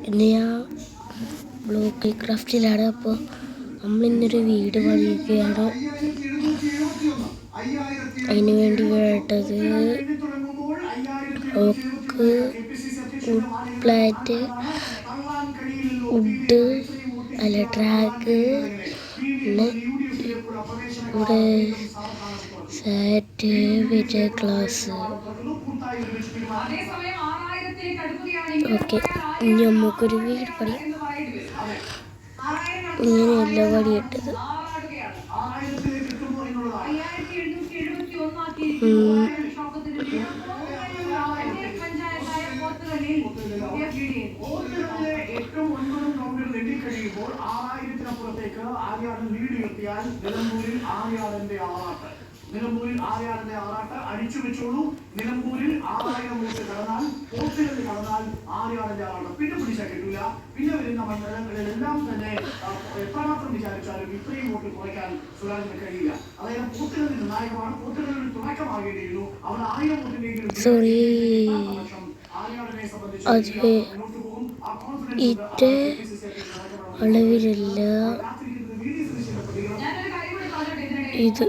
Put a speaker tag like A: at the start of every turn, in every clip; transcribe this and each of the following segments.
A: ഇന്ന് ഞാൻ ബ്ലോക്ക് ക്രാഫ്റ്റിലാണ്. അപ്പോൾ നമ്മളിന്നൊരു വീട് പണിയുകയാണ്. അതിന് വേണ്ടി വേണ്ടത് ഓക്ക്, വുഡ് പ്ലാറ്റ്, വുഡ് അല്ല ട്രാക്ക്, പിന്നെ ഇവിടെ സാറ്റ്, പിന്നെ ഗ്ലാസ്. ഓക്കെ, ഇനി നമുക്കൊരു വീട് പണി. ഇങ്ങനെയല്ല പണിയിട്ടത്.
B: നിലമ്പൂരിൽ ആര്യാടന്റെ ആറാട്ട് അടിച്ചു വെച്ചോളൂ. നിലമ്പൂരിൽ 6000 വോട്ട് കടന്നാൽ, പോത്തുകളിൽ കടന്നാൽ ആര്യാടന്റെ ആറാട്ട് പിന്നെ പിടിച്ചാൽ കിട്ടില്ല. പിന്നെ വരുന്ന മണ്ഡലങ്ങളിലെല്ലാം തന്നെ എത്രമാത്രം വിചാരിച്ചാലും ഇത്രയും വോട്ട് കുറയ്ക്കാൻ സുരാജിന് കഴിയില്ല. അതായത് പോത്തുകളിൽ നിർണായകമാണ്. പോത്തുകളിൽ തുടക്കമാകേണ്ടിയിരുന്നു. അവർ 1000 വോട്ടിനെങ്കിലും ആര്യാടനെ സംബന്ധിച്ച് മുന്നോട്ട് പോകും. ആ കോൺഫിഡൻസ്
A: അളവിലല്ല ഇത്.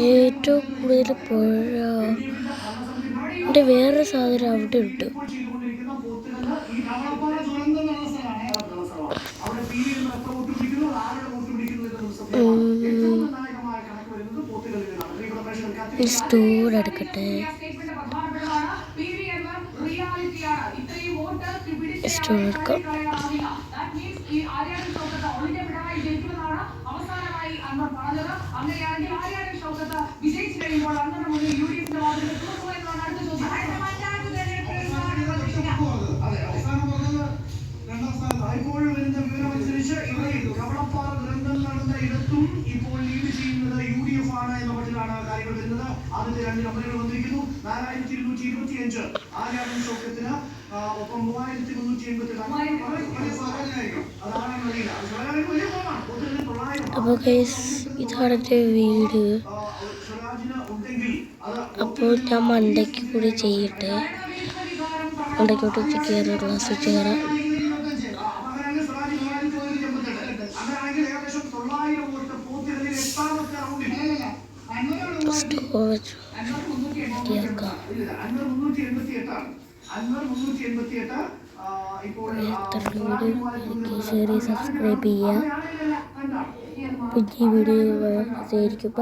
A: ഏറ്റവും കൂടുതൽ പുഴ ഇവിടെ വേറെ സാധനം അവിടെ ഉണ്ട്. സ്റ്റോർ എടുക്കട്ടെ. സ്റ്റോർ എടുക്കാം.
B: ഇപ്പോൾ ലീഡ് ചെയ്യുന്നത് UDF ആണ് എന്ന മട്ടിലാണ് കാര്യങ്ങൾ വരുന്നത്. ആദ്യത്തെ 2 നമ്പറുകൾ വന്നിരിക്കുന്നു. 4225 ആര്യാടൻ ഷൗക്കത്തിന്, ഒപ്പം 3388
A: അപ്പോൾ ഇതാണ് എൻ്റെ വീട്. അപ്പോൾ ഞാൻ മണ്ടയ്ക്ക് കൂടി ചെയ്യട്ടെ. മണ്ടയ്ക്കോട്ട് കയറാം, ക്ലാസ് വെച്ച് കയറാം. സ്റ്റോറേജ് സബ്സ്ക്രൈബ് ചെയ്യുക. പുതിയ വീഡിയോ ആയിരിക്കും.